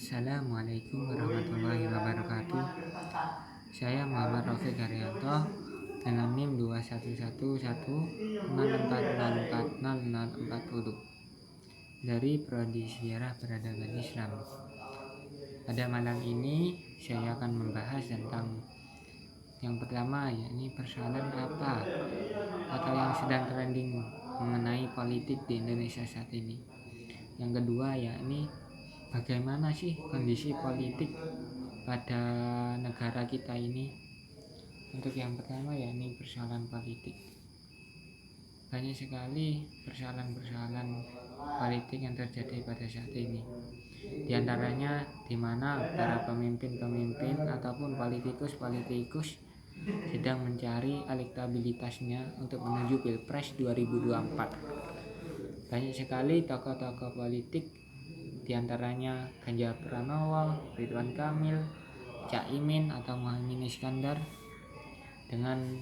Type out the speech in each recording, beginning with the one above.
Assalamualaikum warahmatullahi wabarakatuh. Saya Muhammad Rafiq Haryanto dengan NIM 211164040040 dari Prodi Sejarah Peradaban Islam. Pada malam ini saya akan membahas tentang yang pertama, yakni persoalan apa atau yang sedang trending mengenai politik di Indonesia saat ini. Yang kedua, yakni bagaimana sih kondisi politik pada negara kita ini. Untuk yang pertama, yakni persoalan politik. Banyak sekali persoalan-persoalan politik yang terjadi pada saat ini. Di antaranya di mana para pemimpin-pemimpin ataupun politikus-politikus sedang mencari elektabilitasnya untuk menuju Pilpres 2024. Banyak sekali tokoh-tokoh politik, di antaranya Ganjar Pranowo, Ridwan Kamil, Caimin atau Muhaimin Iskandar, dengan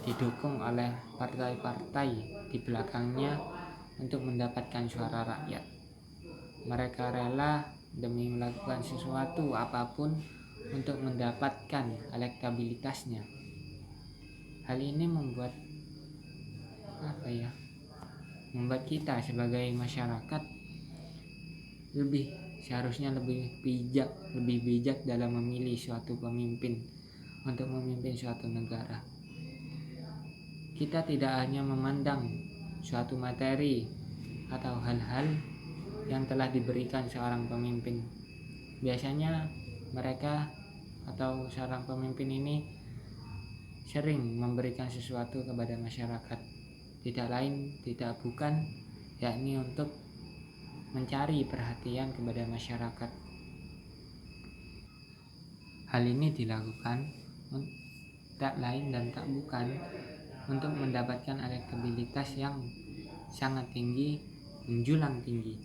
didukung oleh partai-partai di belakangnya untuk mendapatkan suara rakyat. Mereka rela demi melakukan sesuatu apapun untuk mendapatkan elektabilitasnya. Hal ini membuat kita sebagai masyarakat seharusnya lebih bijak dalam memilih suatu pemimpin untuk memimpin suatu negara. Kita tidak hanya memandang suatu materi atau hal-hal yang telah diberikan seorang pemimpin. Biasanya mereka atau seorang pemimpin ini sering memberikan sesuatu kepada masyarakat, tidak bukan yakni untuk mencari perhatian kepada masyarakat. Hal ini dilakukan tak lain dan tak bukan untuk mendapatkan elektabilitas yang sangat tinggi, menjulang tinggi.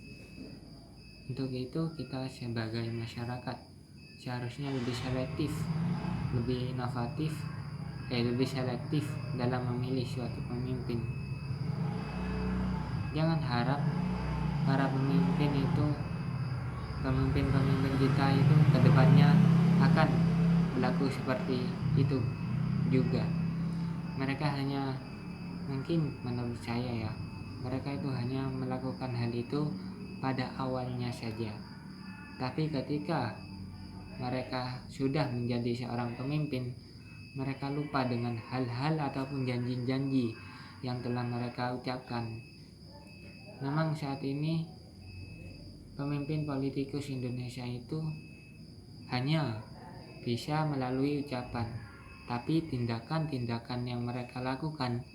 Untuk itu kita sebagai masyarakat seharusnya lebih selektif, lebih inovatif, lebih selektif dalam memilih suatu pemimpin. Jangan harap para pemimpin kita itu kedepannya akan berlaku seperti itu juga. Mereka hanya, mungkin menurut saya mereka itu hanya melakukan hal itu pada awalnya saja. Tapi ketika mereka sudah menjadi seorang pemimpin, mereka lupa dengan hal-hal ataupun janji-janji yang telah mereka ucapkan. Memang saat ini pemimpin politikus Indonesia itu hanya bisa melalui ucapan, tapi tindakan-tindakan yang mereka lakukan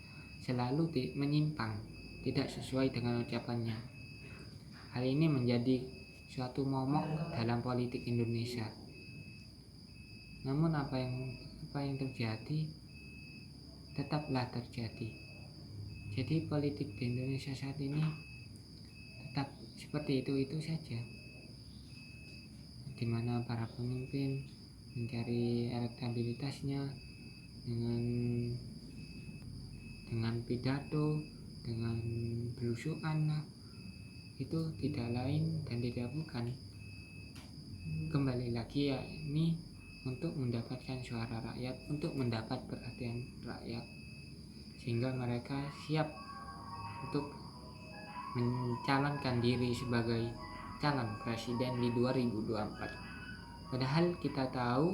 selalu menyimpang, tidak sesuai dengan ucapannya. Hal ini menjadi suatu momok dalam politik Indonesia. Namun apa yang terjadi tetaplah terjadi. Jadi politik di Indonesia saat ini tetap seperti itu saja, di mana para pemimpin mencari elektabilitasnya dengan pidato, dengan belusukan. Itu tidak lain dan tidak bukan, kembali lagi ini untuk mendapatkan suara rakyat, untuk mendapat perhatian rakyat, sehingga mereka siap untuk mencalonkan diri sebagai calon presiden di 2024. Padahal kita tahu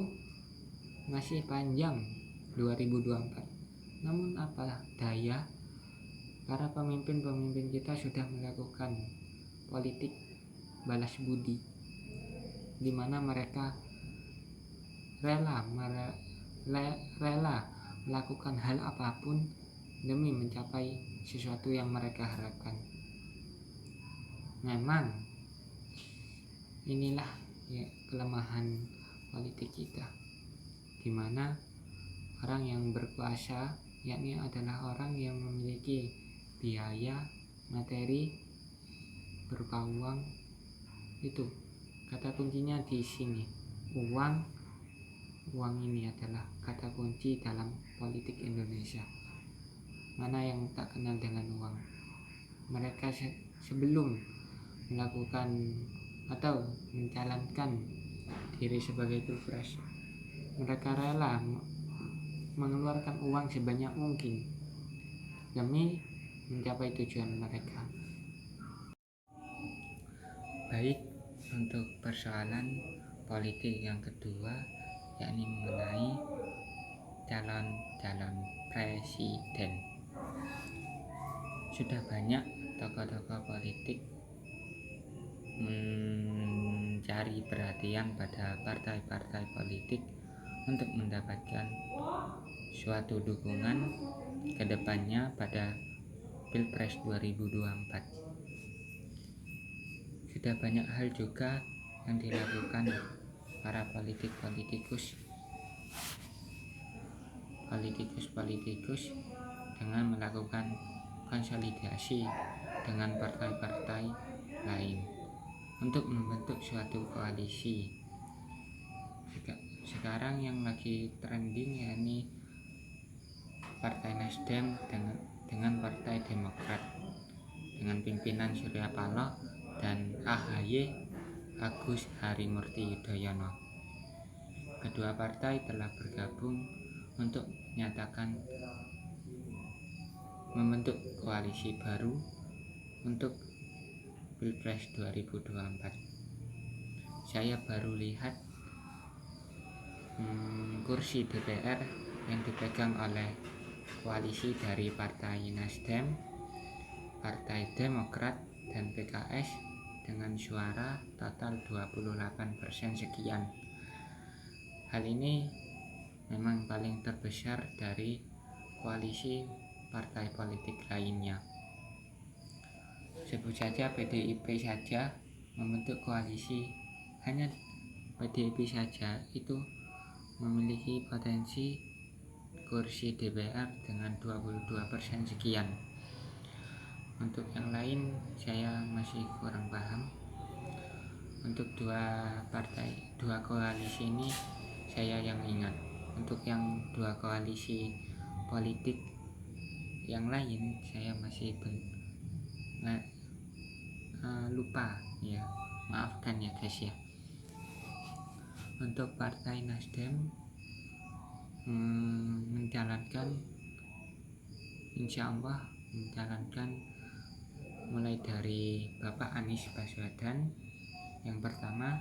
masih panjang 2024. Namun apa daya, para pemimpin-pemimpin kita sudah melakukan politik balas budi, di mana mereka rela melakukan hal apapun demi mencapai sesuatu yang mereka harapkan. Memang inilah kelemahan politik kita, di mana orang yang berkuasa yakni adalah orang yang memiliki biaya materi berupa uang. Itu kata kuncinya di sini. Uang ini adalah kata kunci dalam politik Indonesia. Mana yang tak kenal dengan uang? Mereka sebelum melakukan atau mencalonkan diri sebagai pilpres, mereka rela mengeluarkan uang sebanyak mungkin demi mencapai tujuan mereka. Baik, untuk persoalan politik yang kedua, yakni mengenai calon-calon presiden. Sudah banyak tokoh-tokoh politik mencari perhatian pada partai-partai politik untuk mendapatkan suatu dukungan ke depannya pada Pilpres 2024. Sudah banyak hal juga yang dilakukan para politikus dengan melakukan konsolidasi dengan partai-partai lain untuk membentuk suatu koalisi. Sekarang yang lagi trending yakni Partai Nasdem dengan Partai Demokrat dengan pimpinan Surya Paloh dan AHY Agus Harimurti Yudhoyono. Kedua partai telah bergabung untuk menyatakan membentuk koalisi baru untuk Pilpres 2024. Saya baru lihat kursi DPR yang dipegang oleh koalisi dari Partai Nasdem, Partai Demokrat, dan PKS dengan suara total 28% sekian. Hal ini memang paling terbesar dari koalisi partai politik lainnya. Sebut saja PDIP saja membentuk koalisi, hanya PDIP saja itu memiliki potensi kursi DPR dengan 22% sekian. Untuk yang lain saya masih kurang paham. Untuk dua koalisi ini saya yang ingat. Untuk yang dua koalisi politik yang lain saya masih lupa ya, maafkan ya guys ya. Untuk Partai Nasdem insya Allah mencalonkan mulai dari Bapak Anies Baswedan yang pertama,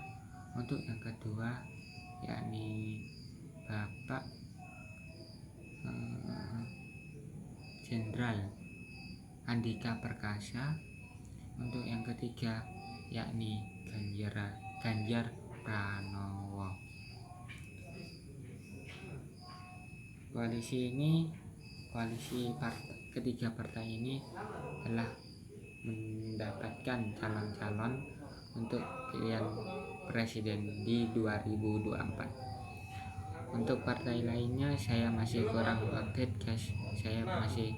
untuk yang kedua yakni Bapak Jenderal Andika Perkasa, untuk yang ketiga yakni Ganjar Pranowo. Ketiga partai ini telah mendapatkan calon-calon untuk pilihan presiden di 2024. Untuk partai lainnya saya masih kurang update guys, saya masih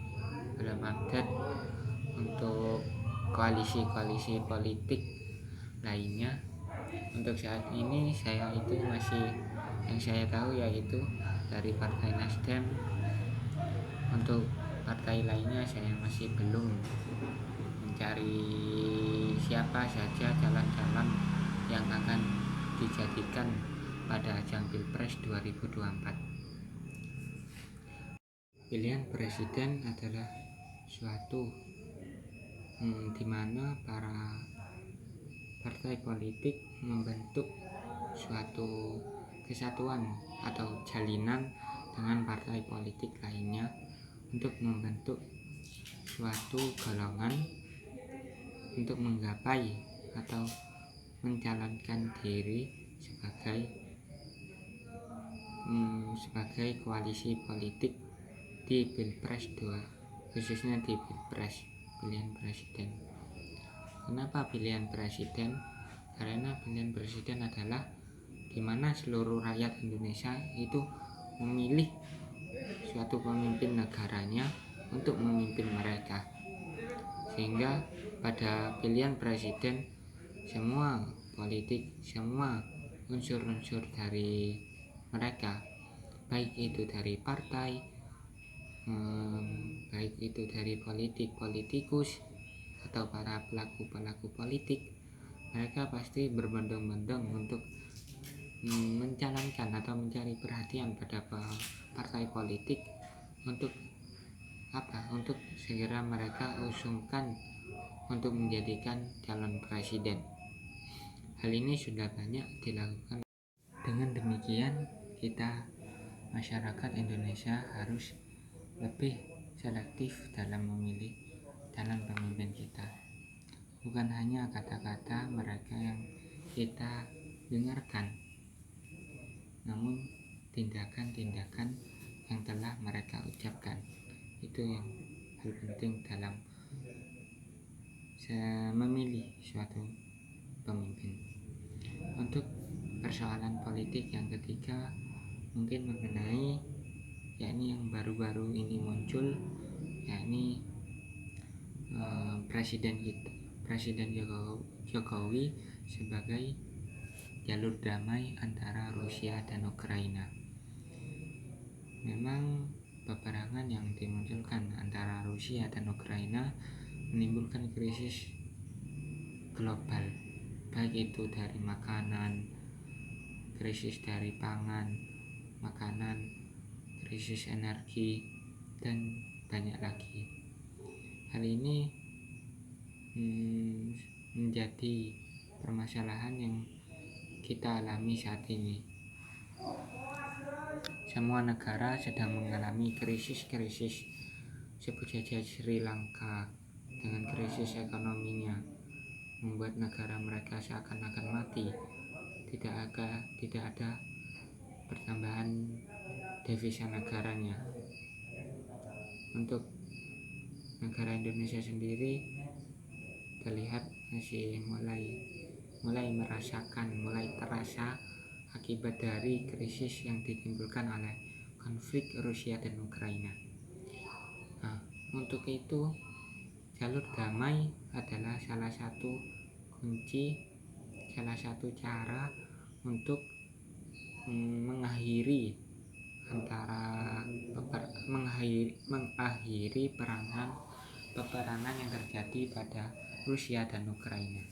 belum update untuk koalisi politik lainnya. Untuk saat ini yang saya tahu yaitu dari Partai Nasdem. Untuk partai lainnya saya masih belum mencari siapa saja calon-calon yang akan dijadikan pada ajang Pilpres 2024. Pilihan presiden adalah suatu di mana para partai politik membentuk suatu kesatuan atau jalinan dengan partai politik lainnya untuk membentuk suatu golongan untuk menggapai atau mencalonkan diri sebagai koalisi politik di Pilpres 2, khususnya di Pilpres pilihan presiden. Kenapa pilihan presiden? Karena pilihan presiden adalah di mana seluruh rakyat Indonesia itu memilih suatu pemimpin negaranya untuk memimpin mereka, sehingga pada pilihan presiden semua politik, semua unsur-unsur dari mereka, baik itu dari partai, baik itu dari politikus atau para pelaku politik, mereka pasti berbondong-bondong untuk mencalonkan atau mencari perhatian pada partai politik untuk untuk segera mereka usungkan untuk menjadikan calon presiden. Hal ini sudah banyak dilakukan. Dengan demikian, kita masyarakat Indonesia harus lebih selektif dalam memilih calon pemimpin kita. Bukan hanya kata-kata mereka yang kita dengarkan, namun tindakan-tindakan yang telah mereka ucapkan. Itu yang hal penting dalam memilih suatu pemimpin. Untuk persoalan politik yang ketiga mungkin mengenai yakni yang baru-baru ini muncul, yakni Presiden Jokowi sebagai jalur damai antara Rusia dan Ukraina. Memang peperangan yang dimunculkan antara Rusia dan Ukraina menimbulkan krisis global, baik itu dari makanan, krisis dari pangan, makanan, krisis energi, dan banyak lagi. Hal ini menjadi permasalahan yang kita alami saat ini. Semua negara sedang mengalami krisis-krisis. Sebut saja Sri Lanka dengan krisis ekonominya, membuat negara mereka seakan-akan mati. Tidak ada pertambahan devisa negaranya. Untuk negara Indonesia sendiri terlihat masih mulai terasa akibat dari krisis yang ditimbulkan oleh konflik Rusia dan Ukraina. Untuk itu jalur damai adalah salah satu kunci, salah satu cara untuk mengakhiri peperangan yang terjadi pada Rusia dan Ukraina.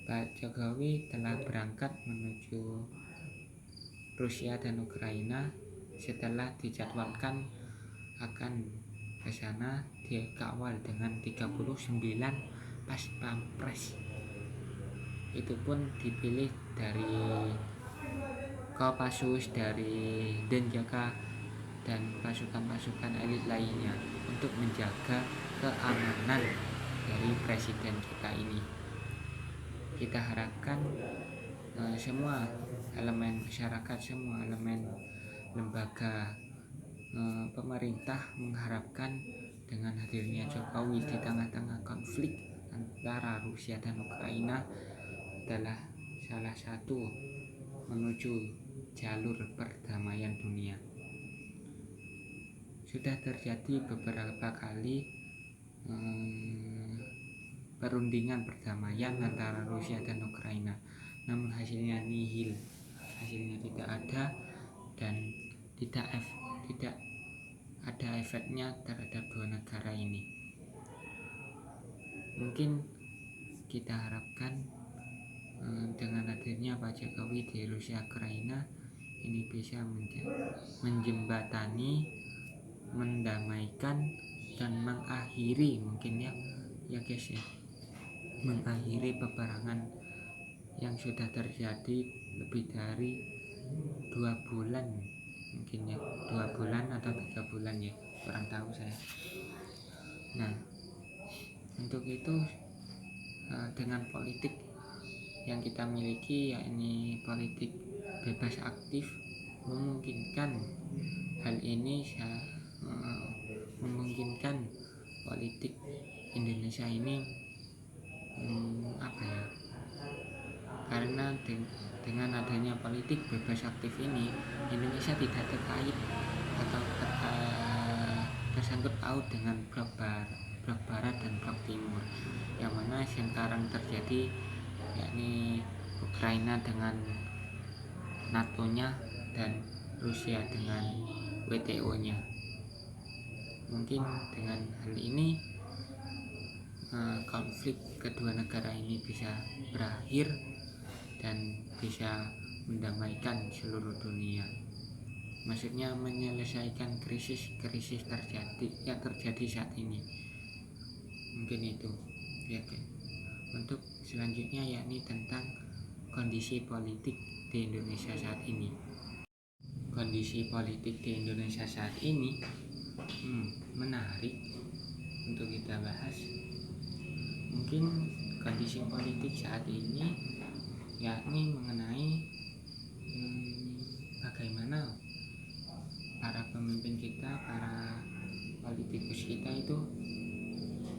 Pak Jokowi telah berangkat menuju Rusia dan Ukraina setelah dijadwalkan akan ke sana dikawal dengan 39 pas pampres. Itu pun dipilih dari Kopassus, dari Denjaka dan pasukan-pasukan elit lainnya untuk menjaga keamanan dari presiden kita ini. Kita harapkan semua elemen masyarakat, semua elemen lembaga pemerintah mengharapkan dengan hadirnya Jokowi di tengah-tengah konflik antara Rusia dan Ukraina adalah salah satu menuju jalur perdamaian dunia. Sudah terjadi beberapa kali perundingan perdamaian antara Rusia dan Ukraina, namun hasilnya nihil, hasilnya tidak ada dan tidak ada efeknya terhadap dua negara ini. Mungkin kita harapkan dengan hadirnya Pak Jokowi di Rusia Ukraina ini bisa menjembatani, mendamaikan dan mengakhiri mungkin ya guys ya, mengakhiri peperangan yang sudah terjadi lebih dari 2 bulan, mungkin ya 2 bulan atau 3 bulan ya, kurang tahu saya. Nah, untuk itu dengan politik yang kita miliki, yakni politik bebas aktif, memungkinkan hal ini memungkinkan politik Indonesia ini karena dengan adanya politik bebas aktif ini, Indonesia tidak terkait atau tersangkut paut dengan blok barat dan blok timur, yang mana sekarang terjadi yakni Ukraina dengan NATO-nya dan Rusia dengan WTO-nya. Mungkin dengan hal ini konflik kedua negara ini bisa berakhir dan bisa mendamaikan seluruh dunia. Maksudnya menyelesaikan krisis yang terjadi saat ini. Mungkin itu ya. Untuk selanjutnya yakni tentang kondisi politik di Indonesia saat ini. Kondisi politik di Indonesia saat ini menarik untuk kita bahas. Mungkin kondisi politik saat ini yakni mengenai bagaimana para pemimpin kita, para politikus kita itu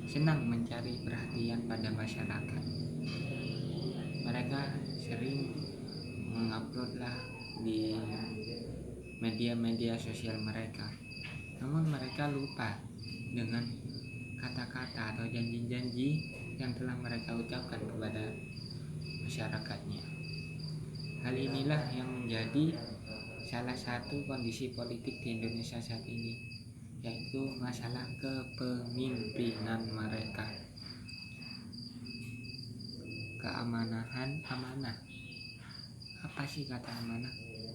senang mencari perhatian pada masyarakat. Mereka sering mengupload lah di media-media sosial mereka, namun mereka lupa dengan kata-kata atau janji-janji yang telah mereka ucapkan kepada masyarakatnya. Hal inilah yang menjadi salah satu kondisi politik di Indonesia saat ini, yaitu masalah kepemimpinan mereka. Amanah. Apa sih kata amanah?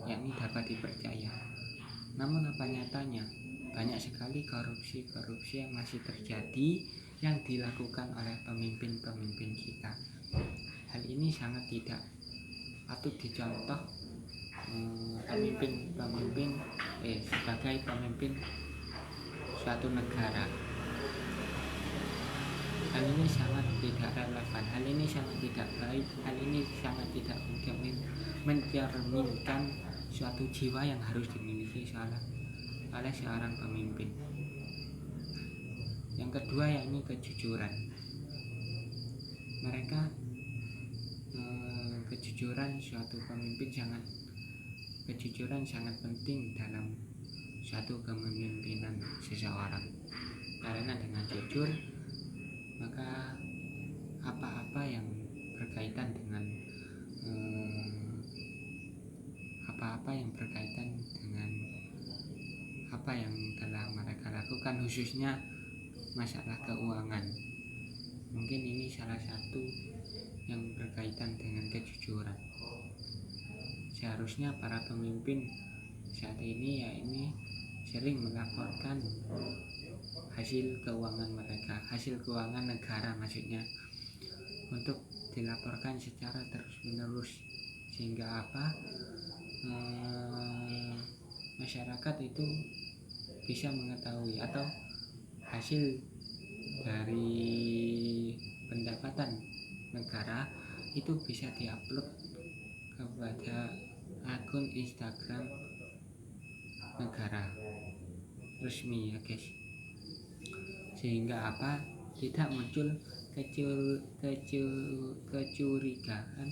Yakni dapat dipercaya. Namun apa nyatanya? Banyak sekali korupsi yang masih terjadi yang dilakukan oleh pemimpin-pemimpin kita. Hal ini sangat tidak patut dicontoh sebagai pemimpin suatu negara. Hal ini sangat tidak relevan, hal ini sangat tidak baik, hal ini sangat tidak mencerminkan suatu jiwa yang harus dimiliki oleh seorang pemimpin. Yang kedua yakni kejujuran. Kejujuran sangat penting dalam suatu kepemimpinan seseorang. Karena dengan jujur maka apa-apa yang berkaitan dengan apa yang telah mereka lakukan, khususnya masalah keuangan, mungkin ini salah satu yang berkaitan dengan kejujuran. Seharusnya para pemimpin saat ini sering melaporkan hasil keuangan negara maksudnya, untuk dilaporkan secara terus-menerus, sehingga masyarakat itu bisa mengetahui, atau hasil dari pendapatan negara itu bisa diupload kepada akun Instagram negara resmi ya guys, sehingga tidak muncul kecurigaan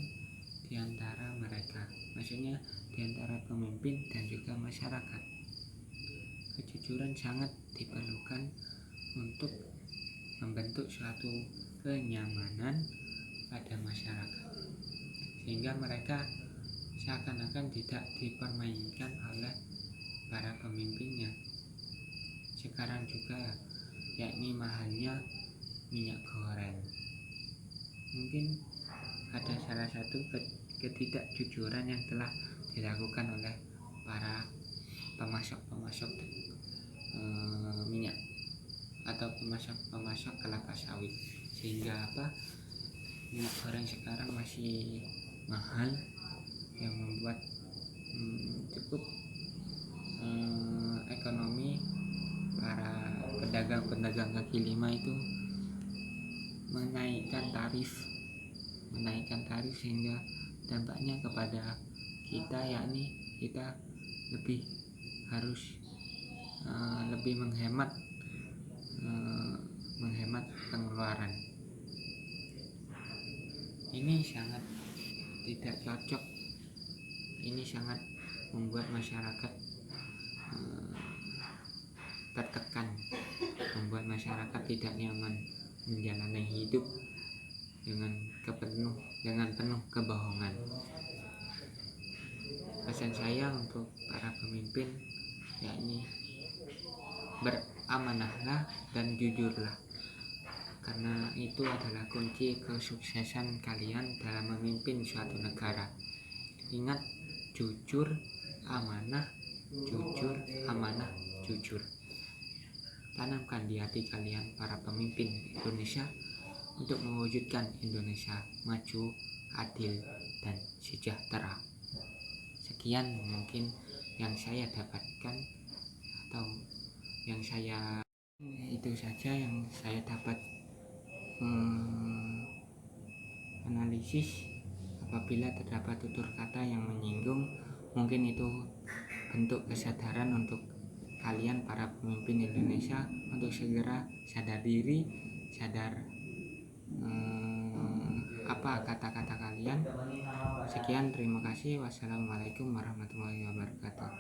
di antara mereka, maksudnya di antara pemimpin dan juga masyarakat. Kejujuran sangat diperlukan untuk membentuk suatu kenyamanan pada masyarakat, sehingga mereka seakan-akan tidak dipermainkan oleh para pemimpinnya. Sekarang juga yakni mahalnya minyak goreng. Mungkin ada salah satu ketidakjujuran yang telah dilakukan oleh para pemasok minyak atau pemasok kelapa sawit, sehingga minyak goreng sekarang masih mahal, yang membuat cukup ekonomi para pedagang kaki lima itu menaikkan tarif, sehingga dampaknya kepada kita, yakni kita harus lebih menghemat pengeluaran. Ini sangat tidak cocok, ini sangat membuat masyarakat tertekan, membuat masyarakat tidak nyaman menjalani hidup dengan penuh kebohongan. Pesan saya untuk para pemimpin yakni beramanahlah dan jujurlah. karena itu adalah kunci kesuksesan kalian dalam memimpin suatu negara. Ingat, jujur, amanah, jujur, amanah, jujur. Tanamkan di hati kalian para pemimpin Indonesia untuk mewujudkan Indonesia maju, adil, dan sejahtera. Sekian mungkin yang saya dapatkan, atau yang saya itu saja yang saya dapat analisis. Apabila terdapat tutur kata yang menyinggung, mungkin itu bentuk kesadaran untuk kalian para pemimpin Indonesia untuk segera sadar diri, sadar apa kata-kata kalian. Sekian, terima kasih. Wassalamualaikum warahmatullahi wabarakatuh.